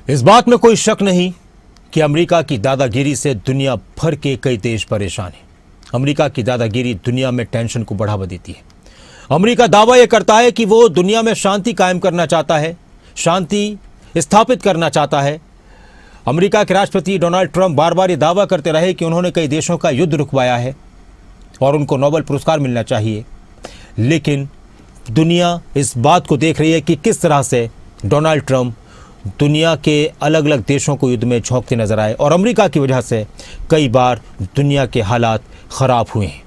इस बात में कोई शक नहीं कि अमेरिका की दादागिरी से दुनिया भर के कई देश परेशान हैं। अमेरिका की दादागिरी दुनिया में टेंशन को बढ़ावा देती है। अमेरिका दावा यह करता है कि वो दुनिया में शांति कायम करना चाहता है, शांति स्थापित करना चाहता है। अमेरिका के राष्ट्रपति डोनाल्ड ट्रंप बार बार ये दावा करते रहे कि उन्होंने कई देशों का युद्ध रुकवाया है और उनको नोबेल पुरस्कार मिलना चाहिए, लेकिन दुनिया इस बात को देख रही है कि किस तरह से डोनाल्ड ट्रंप दुनिया के अलग अलग देशों को युद्ध में झोंकते नजर आए और अमेरिका की वजह से कई बार दुनिया के हालात खराब हुए हैं।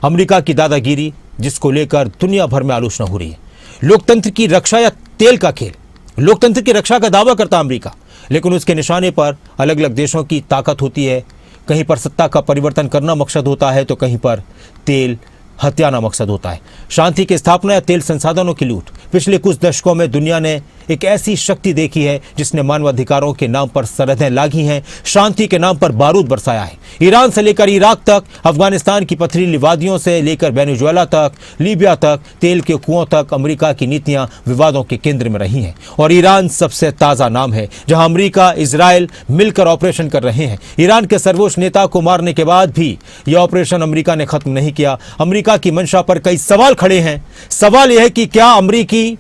अमेरिका की दादागिरी जिसको लेकर दुनिया भर में आलोचना हो रही है। लोकतंत्र की रक्षा या तेल का खेल। लोकतंत्र की रक्षा का दावा करता अमेरिका, लेकिन उसके निशाने पर अलग अलग देशों की ताकत होती है। कहीं पर सत्ता का परिवर्तन करना मकसद होता है तो कहीं पर तेल हत्याना मकसद होता है। शांति की स्थापना या तेल संसाधनों की लूट। पिछले कुछ दशकों में दुनिया ने एक ऐसी शक्ति देखी है जिसने मानवाधिकारों के नाम पर सरहदें लांघी हैं, शांति के नाम पर बारूद बरसाया है। ईरान से लेकर इराक तक, अफगानिस्तान की पथरीली वादियों से लेकर वेनेजुएला तक, लीबिया तक, तेल के कुओं तक अमेरिका की नीतियां विवादों के केंद्र में रही हैं। और ईरान सबसे ताज़ा नाम है जहां अमेरिका इजराइल मिलकर ऑपरेशन कर रहे हैं। ईरान के सर्वोच्च नेता को मारने के बाद भी यह ऑपरेशन अमेरिका ने खत्म नहीं किया। अमेरिका की मंशा पर कई सवाल खड़े हैं। सवाल यह है कि क्या अमेरिकी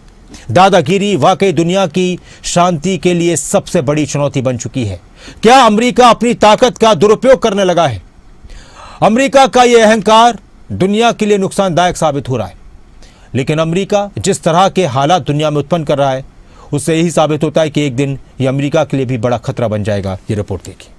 दादागिरी वाकई दुनिया की शांति के लिए सबसे बड़ी चुनौती बन चुकी है? क्या अमेरिका अपनी ताकत का दुरुपयोग करने लगा है? अमेरिका का यह अहंकार दुनिया के लिए नुकसानदायक साबित हो रहा है। लेकिन अमेरिका जिस तरह के हालात दुनिया में उत्पन्न कर रहा है उससे यही साबित होता है कि एक दिन यह अमेरिका के लिए भी बड़ा खतरा बन जाएगा। ये रिपोर्ट देखिए।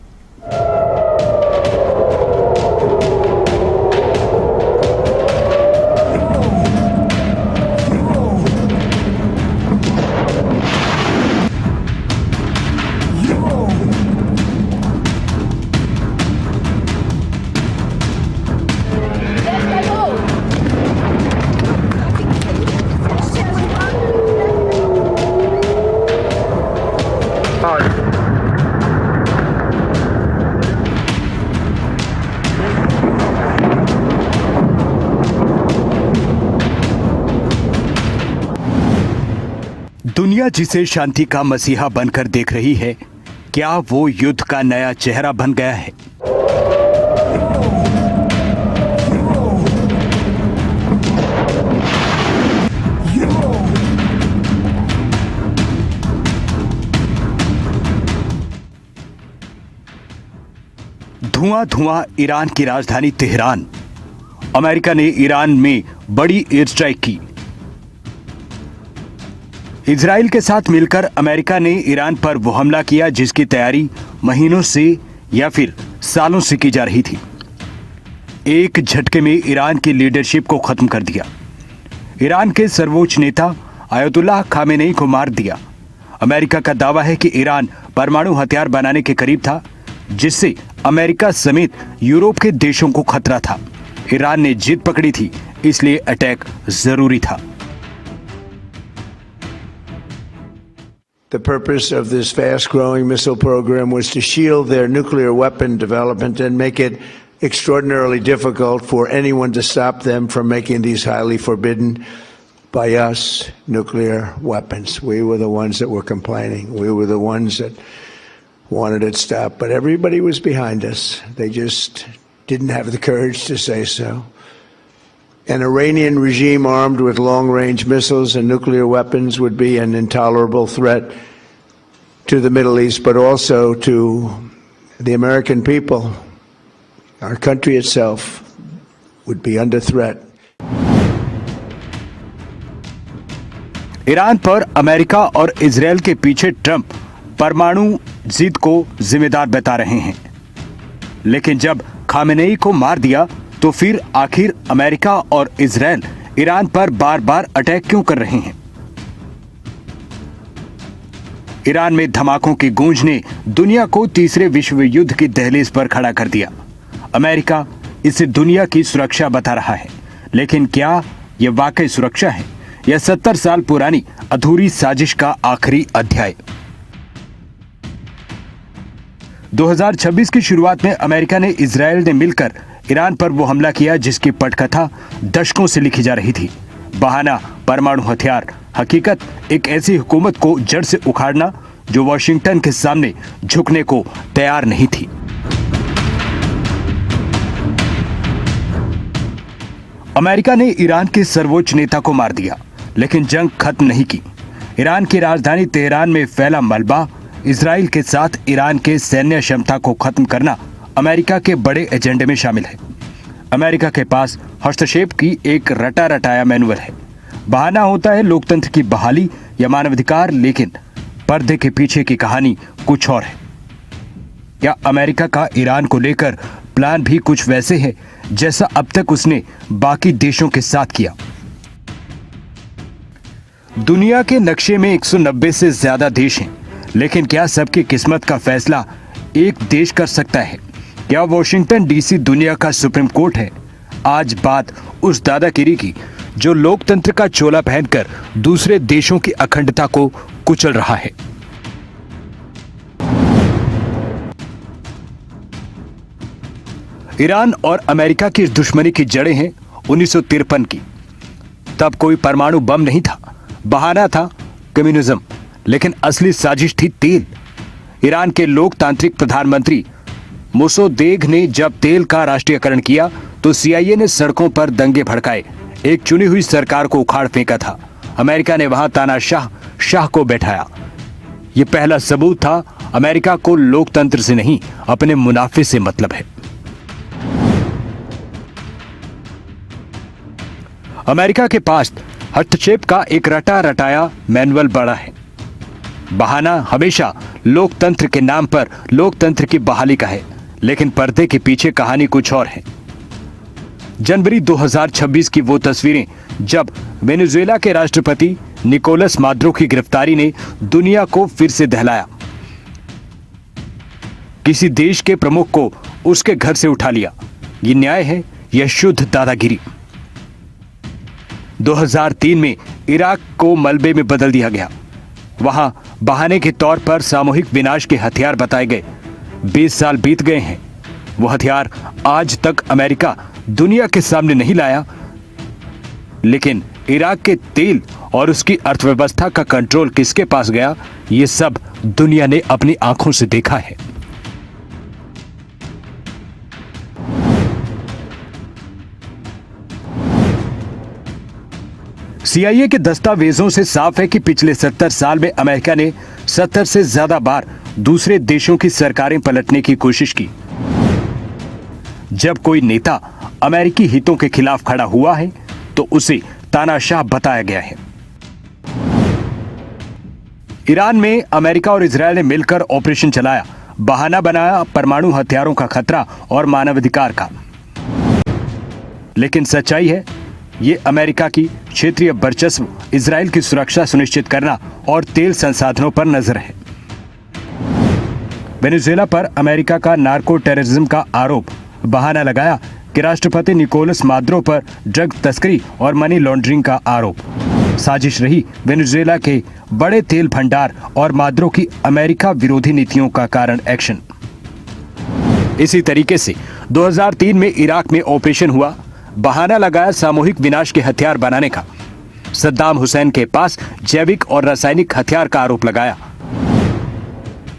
दुनिया जिसे शांति का मसीहा बनकर देख रही है, क्या वो युद्ध का नया चेहरा बन गया है? धुआं धुआं ईरान की राजधानी तेहरान। अमेरिका ने ईरान में बड़ी एयर स्ट्राइक की। इजराइल के साथ मिलकर अमेरिका ने ईरान पर वो हमला किया जिसकी तैयारी महीनों से या फिर सालों से की जा रही थी। एक झटके में ईरान की लीडरशिप को खत्म कर दिया। ईरान के सर्वोच्च नेता आयतुल्लाह खामेनेई को मार दिया। अमेरिका का दावा है कि ईरान परमाणु हथियार बनाने के करीब था, जिससे अमेरिका समेत यूरोप के देशों को खतरा था। ईरान ने जिद पकड़ी थी, इसलिए अटैक जरूरी था। The purpose of this fast-growing missile program was to shield their nuclear weapon development and make it extraordinarily difficult for anyone to stop them from making these highly forbidden by us nuclear weapons. We were the ones that were complaining. We were the ones that wanted it stopped. But everybody was behind us. They just didn't have the courage to say so. An Iranian regime armed with long-range missiles and nuclear weapons would be an intolerable threat to the Middle East, but also to the American people. Our country itself would be under threat. Iran पर America और Israel के पीछे Trump परमाणु जिद को जिम्मेदार बता रहे हैं, लेकिन जब खामेनेई को मार दिया तो फिर आखिर अमेरिका और इजरायल ईरान पर बार बार अटैक क्यों कर रहे हैं? ईरान में धमाकों की गूंज ने दुनिया को तीसरे विश्व युद्ध की दहलीज पर खड़ा कर दिया। अमेरिका इसे दुनिया की सुरक्षा बता रहा है, लेकिन क्या यह वाकई सुरक्षा है या 70 साल पुरानी अधूरी साजिश का आखिरी अध्याय? 2026 की शुरुआत में अमेरिका ने इजरायल ने मिलकर ईरान पर वो हमला किया जिसकी पटकथा दशकों से लिखी जा रही थी। बहाना परमाणु हथियार, हकीकत एक ऐसी हुकूमत को जड़ से उखाड़ना जो वॉशिंगटन के सामने झुकने को तैयार नहीं थी। अमेरिका ने ईरान के सर्वोच्च नेता को मार दिया, लेकिन जंग खत्म नहीं की। ईरान की राजधानी तेहरान में फैला मलबा, इजराइल के साथ ईरान के सैन्य क्षमता को खत्म करना अमेरिका के बड़े एजेंडे में शामिल है। अमेरिका के पास हस्तक्षेप की एक रटा रटाया मैनुअल है। बहाना होता है लोकतंत्र की बहाली या मानवाधिकार, लेकिन पर्दे के पीछे की कहानी कुछ और है। क्या अमेरिका का ईरान को लेकर प्लान भी कुछ वैसे है जैसा अब तक उसने बाकी देशों के साथ किया? दुनिया के नक्शे में 190 से ज्यादा देश हैं, लेकिन क्या सबकी किस्मत का फैसला एक देश कर सकता है? क्या वॉशिंगटन डीसी दुनिया का सुप्रीम कोर्ट है? आज बात उस दादागिरी की जो लोकतंत्र का चोला पहनकर दूसरे देशों की अखंडता को कुचल रहा है। ईरान और अमेरिका की इस दुश्मनी की जड़ें हैं 1953 की। तब कोई परमाणु बम नहीं था, बहाना था कम्युनिज्म, लेकिन असली साजिश थी तेल। ईरान के लोकतांत्रिक प्रधानमंत्री मोसोदेग ने जब तेल का राष्ट्रीयकरण किया तो सीआईए ने सड़कों पर दंगे भड़काए, एक चुनी हुई सरकार को उखाड़ फेंका था। अमेरिका ने वहां तानाशाह शाह को बैठाया। यह पहला सबूत था अमेरिका को लोकतंत्र से नहीं, अपने मुनाफे से मतलब है। अमेरिका के पास हस्तक्षेप का एक रटा रटाया मैनुअल बड़ा है। बहाना हमेशा लोकतंत्र के नाम पर लोकतंत्र की बहाली का है, लेकिन पर्दे के पीछे कहानी कुछ और है। जनवरी 2026 की वो तस्वीरें जब वेनेजुएला के राष्ट्रपति निकोलस मादुरो की गिरफ्तारी ने दुनिया को फिर से दहलाया। किसी देश के प्रमुख को उसके घर से उठा लिया। ये न्याय है या शुद्ध दादागिरी? 2003 में इराक को मलबे में बदल दिया गया। वहां बहाने के तौर पर सामूहिक विनाश के हथियार बताए गए। 20 साल बीत गए हैं, वो हथियार आज तक अमेरिका दुनिया के सामने नहीं लाया, लेकिन इराक के तेल और उसकी अर्थव्यवस्था का कंट्रोल किसके पास गया, ये सब दुनिया ने अपनी आंखों से देखा है। सीआईए के दस्तावेजों से साफ है कि पिछले 70 साल में अमेरिका ने 70 से ज्यादा बार दूसरे देशों की सरकारें पलटने की कोशिश की। जब कोई नेता अमेरिकी हितों के खिलाफ खड़ा हुआ है तो उसे तानाशाह बताया गया है। ईरान में अमेरिका और इजरायल ने मिलकर ऑपरेशन चलाया, बहाना बनाया परमाणु हथियारों का खतरा और मानवाधिकार का। लेकिन सच्चाई है, ये अमेरिका की क्षेत्रीय वर्चस्व, इजरायल की सुरक्षा सुनिश्चित करना और तेल संसाधनों पर नजर है। वेनेजुएला पर अमेरिका का नार्को टेररिज्म का आरोप, बहाना लगाया कि राष्ट्रपति निकोलस मादुरो पर ड्रग तस्करी और मनी लॉन्ड्रिंग का आरोप। साजिश रही वेनेजुएला के बड़े तेल भंडार और मादुरो की अमेरिका विरोधी नीतियों का कारण एक्शन। इसी तरीके से 2003 में इराक में ऑपरेशन हुआ, बहाना लगाया सामूहिक विनाश के हथियार बनाने का। सद्दाम हुसैन के पास जैविक और रासायनिक हथियार का आरोप लगाया,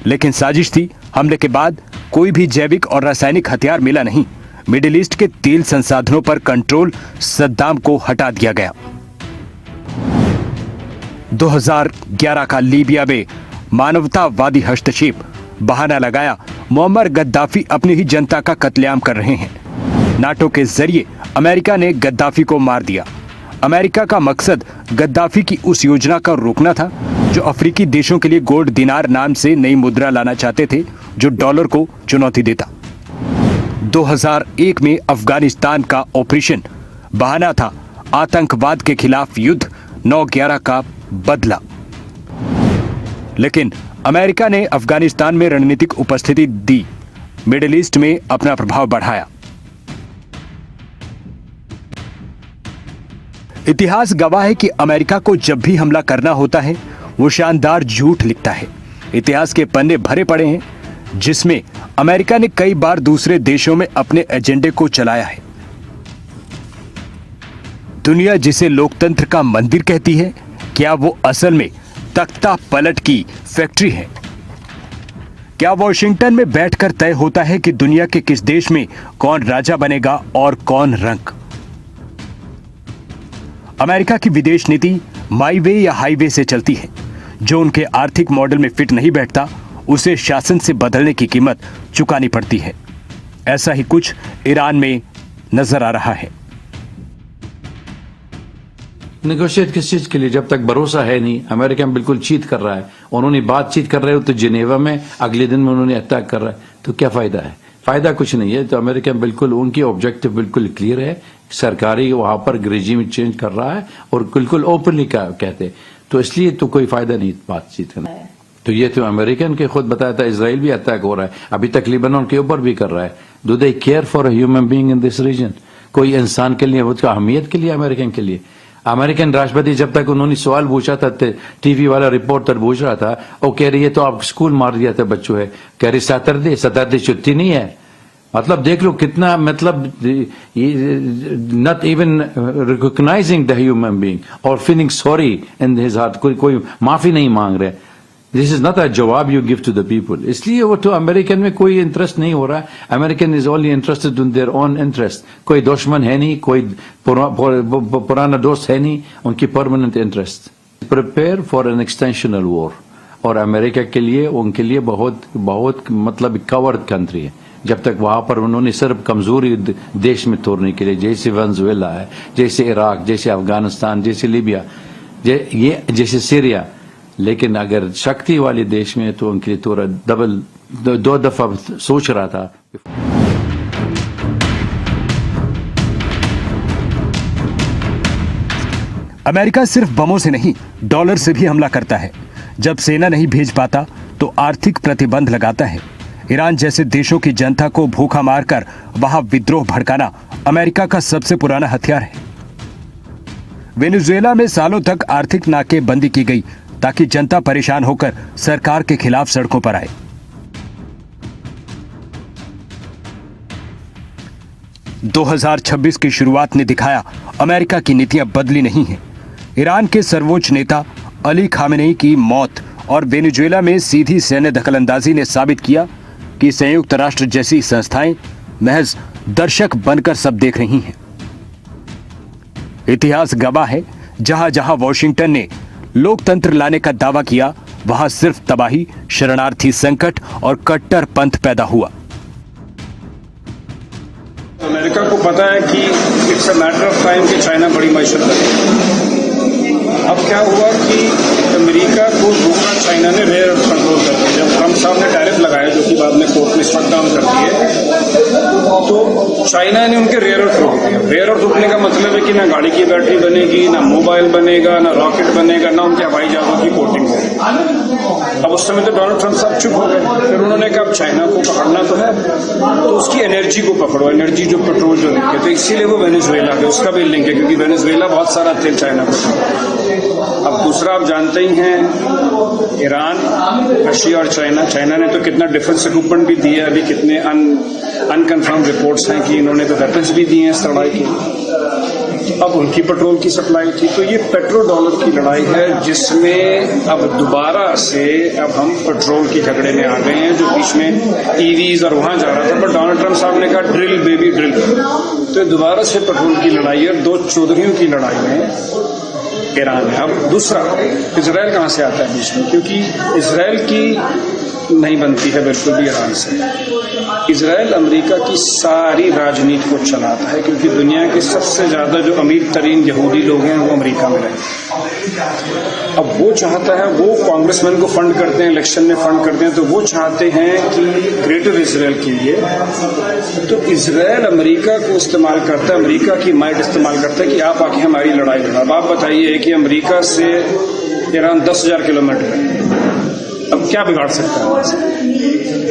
लेकिन साजिश थी। हमले के बाद कोई भी जैविक और रासायनिक हथियार मिला नहीं। मिडिल ईस्ट के तेल संसाधनों पर कंट्रोल सद्दाम को हटा दिया गया। 2011 का लीबिया में मानवतावादी हस्तक्षेप, बहाना लगाया मुअम्मर गद्दाफी अपनी ही जनता का कत्लेआम कर रहे हैं। नाटो के जरिए अमेरिका ने गद्दाफी को मार दिया। अमेरिका का मकसद गद्दाफी की उस योजना का रोकना था जो अफ्रीकी देशों के लिए गोल्ड दिनार नाम से नई मुद्रा लाना चाहते थे, जो डॉलर को चुनौती देता। 2001 में अफगानिस्तान का ऑपरेशन, बहाना था आतंकवाद के खिलाफ युद्ध, 9/11 का बदला। लेकिन अमेरिका ने अफगानिस्तान में रणनीतिक उपस्थिति दी, मिडिल ईस्ट में अपना प्रभाव बढ़ाया। इतिहास गवाह है कि अमेरिका को जब भी हमला करना होता है वो शानदार झूठ लिखता है। इतिहास के पन्ने भरे पड़े हैं जिसमें अमेरिका ने कई बार दूसरे देशों में अपने एजेंडे को चलाया है। दुनिया जिसे लोकतंत्र का मंदिर कहती है, क्या वो असल में तख्ता पलट की फैक्ट्री है। क्या वॉशिंगटन में बैठकर तय होता है कि दुनिया के किस देश में कौन राजा बनेगा और कौन रंक? अमेरिका की विदेश नीति माई वे या हाईवे से चलती है। जो उनके आर्थिक मॉडल में फिट नहीं बैठता उसे शासन से बदलने की कीमत चुकानी पड़ती है। ऐसा ही कुछ ईरान में नजर आ रहा है। नेगोशिएट किस चीज के लिए, जब तक भरोसा है नहीं। अमेरिका में बिल्कुल चीट कर रहा है, उन्होंने बातचीत कर रहे हो तो जिनेवा में, अगले दिन में उन्होंने अटैक कर रहा है, तो क्या फायदा है? फायदा कुछ नहीं है। तो अमेरिका में बिल्कुल उनकी ऑब्जेक्टिव बिल्कुल क्लियर है, सरकारी वहां पर रेजिम चेंज कर रहा है और बिल्कुल ओपनली कहते, तो इसलिए तो कोई फायदा नहीं बातचीत करना। तो ये तो अमेरिकन के खुद बताया था, इसराइल भी अटैक हो रहा है, अभी तक लिबानन के ऊपर भी कर रहा है। Do they care for a human being in this region? कोई इंसान के लिए, उसका अहमियत के लिए, अमेरिकन के लिए। अमेरिकन राष्ट्रपति जब तक उन्होंने सवाल पूछा था, टीवी वाला रिपोर्टर पूछ रहा था, वो कह रही है तो आप स्कूल मार दिया था बच्चों है, कह रही सैटरडे छुट्टी नहीं है। मतलब देख लो कितना, मतलब not even recognising the human being और feeling sorry in his heart, कोई माफी नहीं मांग रहे। दिस इज नॉट अ जवाब you give to the people. इसलिए वो तो अमेरिकन में कोई इंटरेस्ट नहीं हो रहा है। American is only interested in their own interest. कोई दुश्मन है नहीं, कोई पुराना दोस्त है नहीं, उनकी permanent interest. Prepare for an extensional war. और अमेरिका के लिए, उनके लिए बहुत बहुत मतलब कवर्ड कंट्री है। जब तक वहां पर उन्होंने सिर्फ कमजोरी देश में तोड़ने के लिए, जैसे वेनेजुएला है, जैसे इराक, जैसे अफगानिस्तान, जैसे लीबिया, जैसे सीरिया। लेकिन अगर शक्ति वाले देश में तो उनके लिए थोड़ा दो दफा सोच रहा था। अमेरिका सिर्फ बमों से नहीं, डॉलर से भी हमला करता है। जब सेना नहीं भेज पाता तो आर्थिक प्रतिबंध लगाता है। ईरान जैसे देशों की जनता को भूखा मारकर वहां विद्रोह भड़काना अमेरिका का सबसे पुराना हथियार है। वेनेजुएला में सालों तक आर्थिक नाकेबंदी की गई ताकि जनता परेशान होकर सरकार के खिलाफ सड़कों पर आए। दो 2026 की शुरुआत ने दिखाया अमेरिका की नीतियां बदली नहीं हैं। ईरान के सर्वोच्च नेता अली खामेनेई की मौत और वेनेजुएला में सीधी सैन्य दखलंदाजी ने साबित किया कि संयुक्त राष्ट्र जैसी संस्थाएं महज दर्शक बनकर सब देख रही हैं। इतिहास गवाह है, जहां जहां वॉशिंगटन ने लोकतंत्र लाने का दावा किया, वहां सिर्फ तबाही, शरणार्थी संकट और कट्टर पंथ पैदा हुआ। अमेरिका को पता है कि it's a matter of time कि चाइना बड़ी मैशत करेगा। अब क्या हुआ कि अमेरिका को रोकना चाइना ने रेयर अर्थ कंट्रोल कर दिया। जब ट्रम्प साहब ने टैरिफ लगाया, जो कि बाद में कोर्ट में इस वक्त काम कर दिए, तो चाइना ने उनके रेयर अर्थ रोक दिया। रेयर अर्थ रोकने का मतलब है कि ना गाड़ी की बैटरी बनेगी, ना मोबाइल बनेगा, ना रॉकेट बनेगा, ना उनके हवाई जहाजों की कोटिंग होगी। अब उस समय तो डोनाल्ड ट्रम्प साहब चुप हो गए। फिर उन्होंने कहा चाइना को पकड़ना तो है, तो उसकी एनर्जी को पकड़ो, एनर्जी जो पेट्रोल जो लिंक है, तो इसीलिए वो वेनेजुएला के उसका भी लिंक है, क्योंकि वेनेजुएला बहुत सारा तेल चाइना को। अब दूसरा आप जानते ही हैं, ईरान, रशिया और चाइना ने तो कितना डिफेंस इक्विपमेंट भी दिया। अभी कितने अनकन्फर्म रिपोर्ट्स हैं कि इन्होंने तो वेपन्स भी दिए हैं इस लड़ाई के। अब उनकी पेट्रोल की सप्लाई थी। तो ये पेट्रोल डॉलर की लड़ाई है, जिसमें अब दोबारा से अब हम पेट्रोल की झगड़े में आ गए हैं, जो बीच में ईवीज और वहां जा रहा था। पर डोनाल्ड ट्रम्प साहब ने कहा ड्रिल बेबी ड्रिल। तो दोबारा से पेट्रोल की लड़ाई है, दो चौधरियों की लड़ाई में ईरान है। अब दूसरा, इजराइल कहां से आता है बीच में? क्योंकि इजराइल की नहीं बनती है बिल्कुल भी ईरान से। इजराइल अमेरिका की सारी राजनीति को चलाता है, क्योंकि दुनिया के सबसे ज्यादा जो अमीर तरीन यहूदी लोग हैं वो अमेरिका में रहते। अब वो चाहता है, वो कांग्रेसमैन को फंड करते हैं, इलेक्शन में फंड करते हैं, तो वो चाहते हैं कि ग्रेटर इजराइल के लिए, तो इजराइल अमेरिका को इस्तेमाल करता है, अमेरिका की माइट इस्तेमाल करता है कि आप आके हमारी लड़ाई लड़ा। अब आप बताइए कि अमेरिका से ईरान 10,000 किलोमीटर है, अब क्या बिगाड़ सकता है वहां से?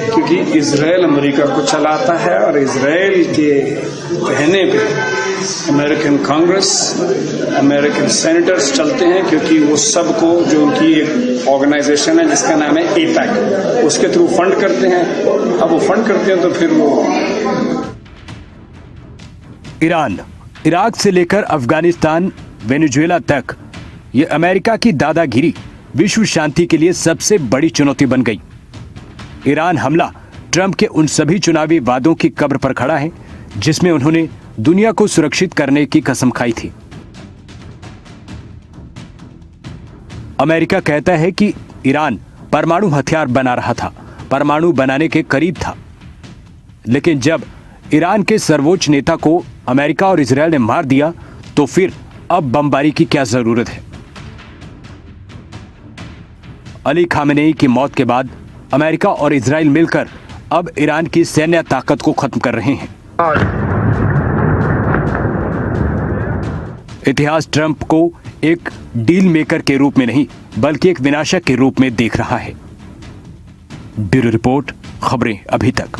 क्योंकि इजराइल अमेरिका को चलाता है और इजराइल के कहने पे अमेरिकन कांग्रेस, अमेरिकन सेनेटर्स चलते हैं, क्योंकि वो सबको, जो उनकी एक ऑर्गेनाइजेशन है जिसका नाम है एपैक, उसके थ्रू फंड करते हैं। अब वो फंड करते हैं तो फिर वो ईरान, इराक से लेकर अफगानिस्तान, वेनेजुएला तक ये अमेरिका की दादागिरी विश्व शांति के लिए सबसे बड़ी चुनौती बन गई। ईरान हमला ट्रंप के उन सभी चुनावी वादों की कब्र पर खड़ा है जिसमें उन्होंने दुनिया को सुरक्षित करने की कसम खाई थी। अमेरिका कहता है कि ईरान परमाणु हथियार बना रहा था, परमाणु बनाने के करीब था, लेकिन जब ईरान के सर्वोच्च नेता को अमेरिका और इजरायल ने मार दिया तो फिर अब बमबारी की क्या जरूरत है। अली खामेनेई की मौत के बाद अमेरिका और इजरायल मिलकर अब ईरान की सैन्य ताकत को खत्म कर रहे हैं। इतिहास ट्रंप को एक डील मेकर के रूप में नहीं बल्कि एक विनाशक के रूप में देख रहा है। ब्यूरो रिपोर्ट, खबरें अभी तक।